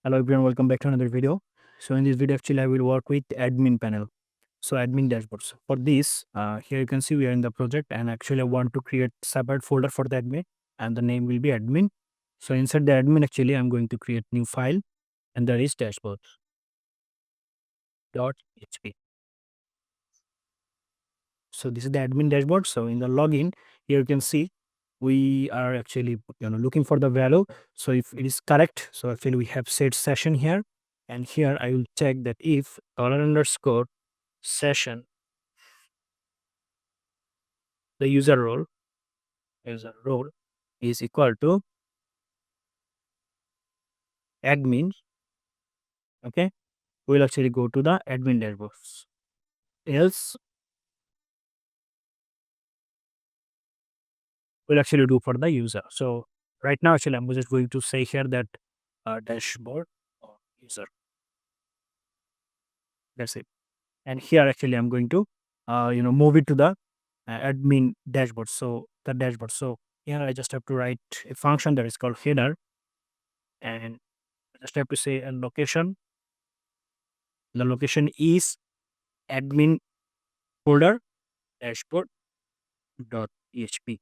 Hello everyone, welcome back to another video. So in this video, actually, I will work with admin panel. So admin dashboards. For this, here you can see we are in the project, and actually I want to create separate folder for the admin, and the name will be admin. So inside the admin, actually, I'm going to create new file, and there is dashboard.php. So this is the admin dashboard. So in the login, here you can see we are actually looking for the value. So if it is correct, so actually we have set session here, and here I will check that if $_ session, the user role is equal to admin. Okay, we'll actually go to the admin dashboards. Else we'll actually do for the user. So right now, actually, I'm just going to say here that dashboard or user. That's it. And here actually I'm going to move it to the admin dashboard. So the dashboard. So here I just have to write a function that is called header, and I just have to say a location. The location is admin folder dashboard.php.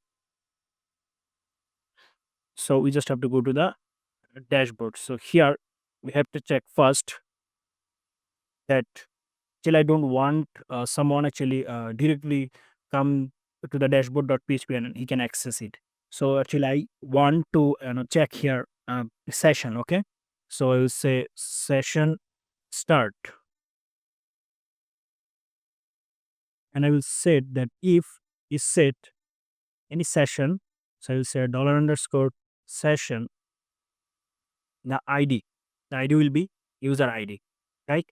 So we just have to go to the dashboard. So here we have to check first that actually I don't want someone actually directly come to the dashboard.php and he can access it. So actually I want to check here session. Okay, so I will say session start, and I will set that if is set any session. So I will say $_session, the id will be user id, right?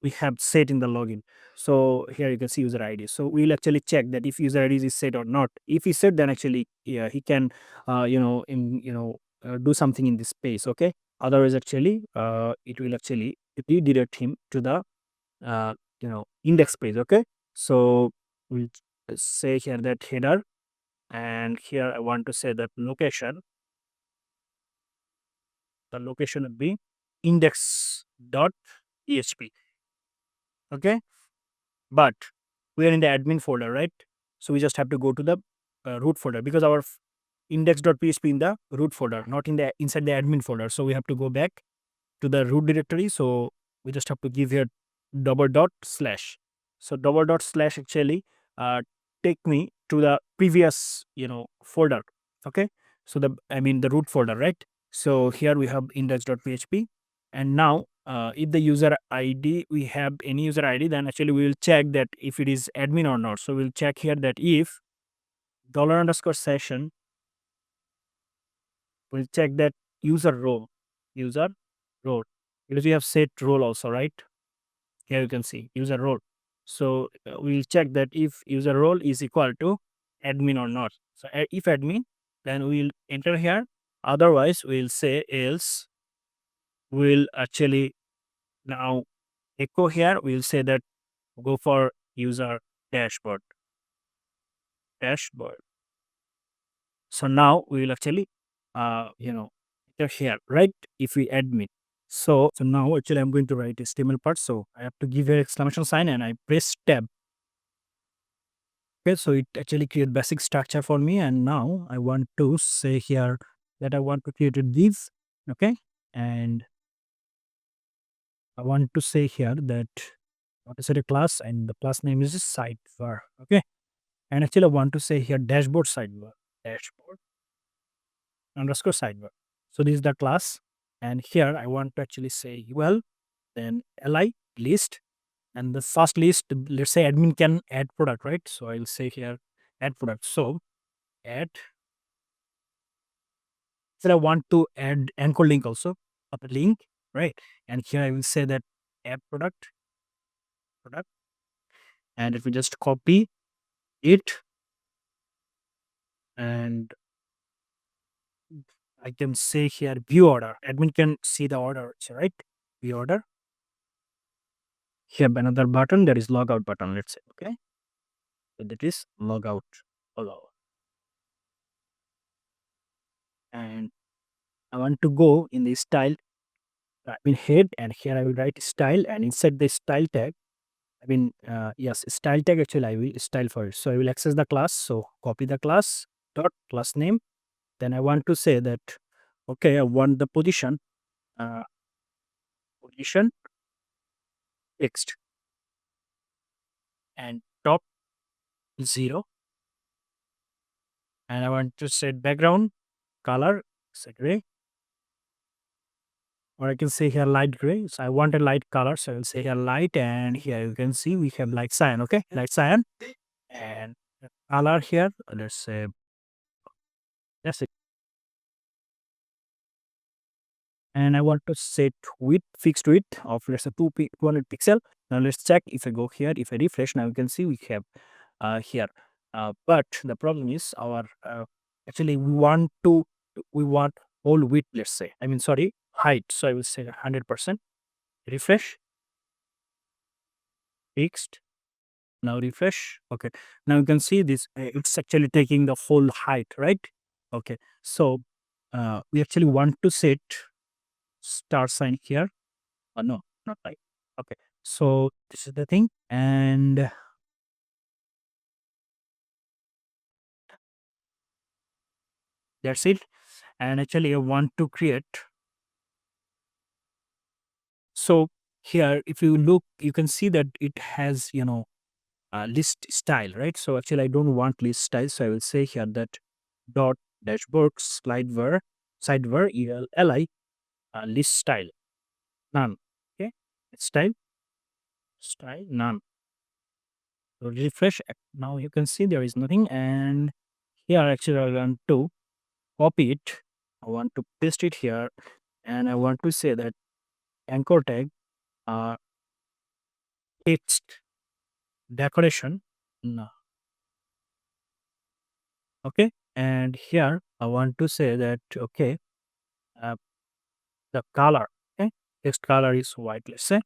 We have set in the login. So here you can see user ID. So we'll actually check that if user ID is set or not. If he's set, then actually yeah, he can do something in this space. Okay. Otherwise, actually, it will actually redirect him to the index page. Okay. So we'll say here that header, and here I want to say that location. The location will be index.php. Okay, but we are in the admin folder, right? So we just have to go to the root folder, because our index.php in the root folder, not in the inside the admin folder. So we have to go back to the root directory. So we just have to give here // so // actually take me to the previous folder. Okay, so the root folder, right? So here we have index.php, and now if the user id, we have any user id, then actually we will check that if it is admin or not. So we'll check here that if $_session, we'll check that user role, because we have set role also, right? Here you can see user role. So we'll check that if user role is equal to admin or not. So if admin, then we'll enter here. Otherwise, we'll say else. We'll actually now echo here. We'll say that go for user dashboard. So now we will actually enter here, right? If we admit. So now actually I'm going to write HTML part. So I have to give an exclamation sign and I press tab. Okay, so it actually create basic structure for me, and now I want to say here that I want to create a div. Okay, and I want to say here that I want to set a class, and the class name is sidebar. Okay, and actually I want to say here dashboard sidebar_sidebar. So this is the class, and here I want to actually say then li list, and the first list, let's say admin can add product, right? So I'll say here add product. So add. So I want to add anchor link also of the link, right? And here I will say that add product, and if we just copy it, and I can say here view order. Admin can see the order, right? View order. Here another button, there is logout button, let's say. Okay, so that is logout. And I want to go in the style I mean head, and here I will write style, and inside the style tag, yes, style tag, actually I will style for it. So I will access the class. So copy the class dot class name. Then I want to say that, okay, I want the uh, position text, and top 0, and I want to set background color, set gray, or I can say here light gray. So I want a light color, so I will say here light, and here you can see we have light cyan. Okay, light cyan, and the color here, let's say that's it. And I want to set width, fixed width of, let's say 200 pixel. Now let's check. If I go here, if I refresh, now you can see we have here. But the problem is our actually we want whole width. Let's say, sorry, height. So I will say 100%. Refresh, fixed. Now refresh. Okay. Now you can see this. It's actually taking the whole height, right? Okay. So we actually want to set star sign here. No, not right. Okay. So this is the thing, and that's it. And actually, I want to create. So here, if you look, you can see that it has, list style, right? So actually, I don't want list style. So I will say here that dot dashboard sidebar li list style none. Okay, style none. So refresh. Now you can see there is nothing, and here actually I want to copy it. I want to paste it here, and I want to say that anchor tag uh, text decoration. No. Okay, and here I want to say that, okay, uh, the color, okay, text color is white. Let's say,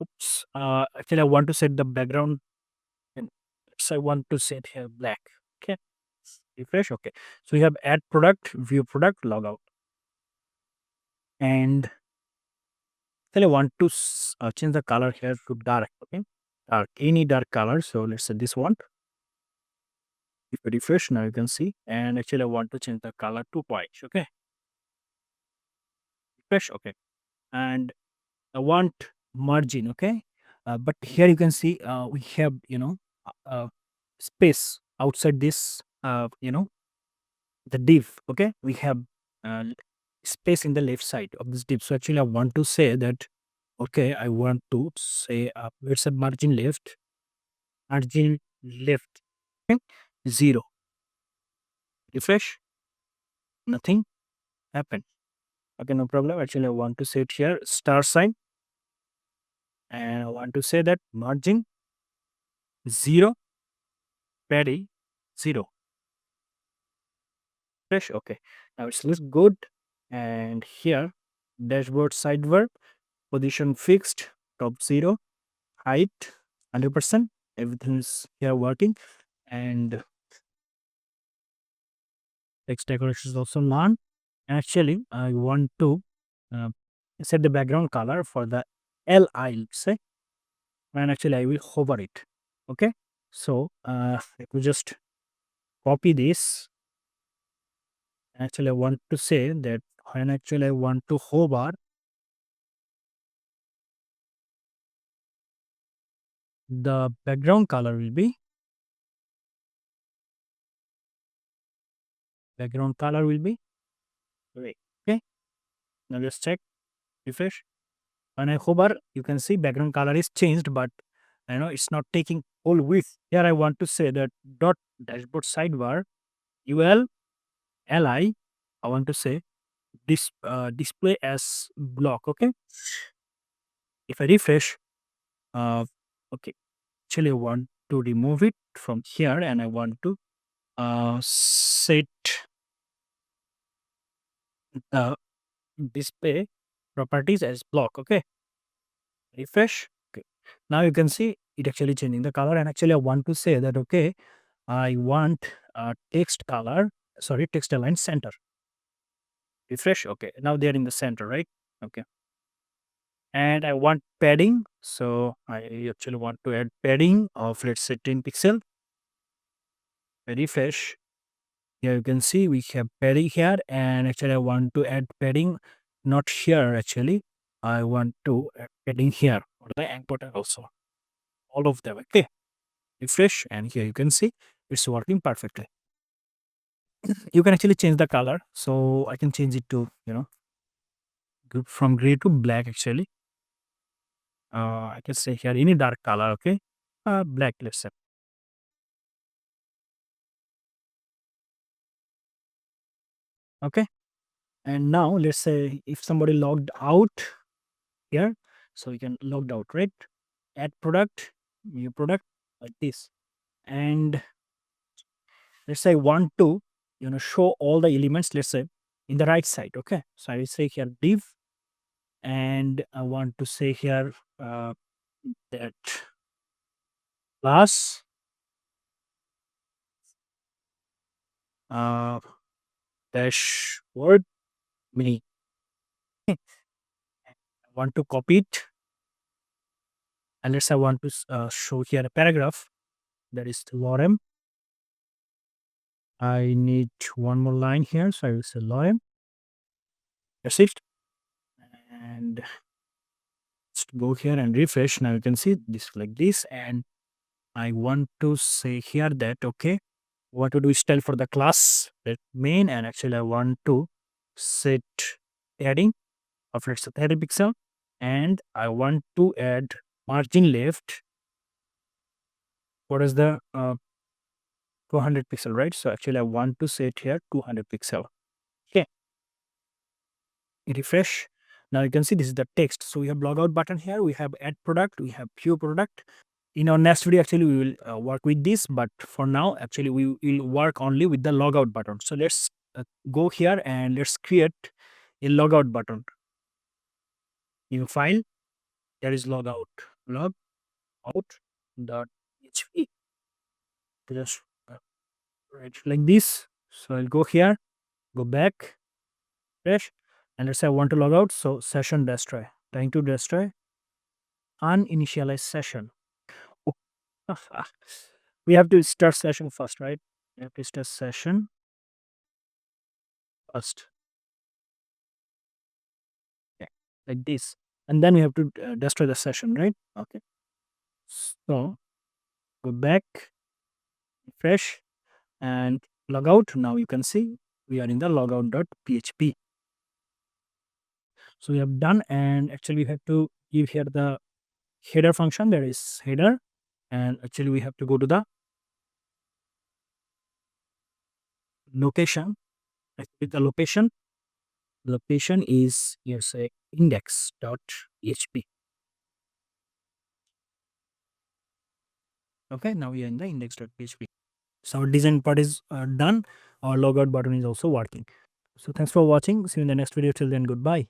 oops. Actually, I want to set the background, and so I want to set here black. Okay, refresh. Okay, so we have add product, view product, logout, and actually I want to change the color here to dark. Okay, dark, any dark color. So let's say this one. If I refresh, now you can see, and actually I want to change the color to white. Okay, refresh. Okay, and I want margin. Okay, but here you can see we have, space outside this, the div. Okay, we have space in the left side of this div. So actually I want to say that, okay, I want to say let's say margin left, okay, 0. Refresh, nothing happened. Okay, no problem. Actually I want to set here star sign, and I want to say that margin 0, paddy 0. Fresh. Okay, now it looks good. And here, dashboard sidebar, position fixed, top 0, height 100%. Everything is here working, and text decoration is also none. Actually, I want to uh, set the background color for the li, say, and actually I will hover it. Okay, so let me just copy this. Actually, I want to say that when actually I want to hover, the background color will be gray. Okay, now let's check, refresh. When I hover, you can see background color is changed, but it's not taking whole width. Here I want to say that dot dashboard sidebar ul li. I want to say this display as block. Okay, if I refresh, uh, okay, actually I want to remove it from here, and I want to set the display properties as block. Okay, refresh. Okay, now you can see it actually changing the color, and actually I want to say that, okay, I want text color, sorry, text align center. refresh. Okay, now they are in the center, right? Okay, and I want padding, so I actually want to add padding of, let's say, 10 pixel. I refresh. Here you can see we have padding here, and actually I want to add padding not here actually. I want to add padding here or the anchor also. All of them. Okay. Refresh, and here you can see it's working perfectly. You can actually change the color. So I can change it to, from gray to black actually. I can say here any dark color, okay? Black, let's say. Okay. And now let's say if somebody logged out here, so you can logged out, right? Add product, new product, like this. And let's say I want to, show all the elements, let's say, in the right side. Okay. So I will say here div, and I want to say here that class uh, dashboard me. I want to copy it, and let's say I want to show here a paragraph that is the lorem. I need one more line here, so I will say lorem. That's it. And let's go here and refresh. Now you can see this like this, and I want to say here that okay, what to do is style for the class that main, and actually I want to set padding of, let's say, 30 pixel, and I want to add margin left. What is the 200 pixel, right? So actually I want to set here 200 pixel. Okay, refresh. Now you can see this is the text. So we have logout button here, we have add product, we have view product. In our next video, actually, we will work with this, but for now, actually, we will work only with the logout button. So let's go here and let's create a logout button. New file, there is logout, logout dot php. Just write like this. So I'll go here, go back, refresh, and let's say I want to log out. So session destroy, trying to destroy uninitialized session. We have to start session first, right? We have to start session first. Okay, like this, and then we have to destroy the session, right? Okay, so go back, refresh, and log out. Now you can see we are in the logout.php. So we have done, and actually we have to give here the header function. There is header, and actually we have to go to the location. With the location is, here's a index.php. Okay, now we are in the index.php. So our design part is done. Our logout button is also working. So thanks for watching. See you in the next video. Till then, goodbye.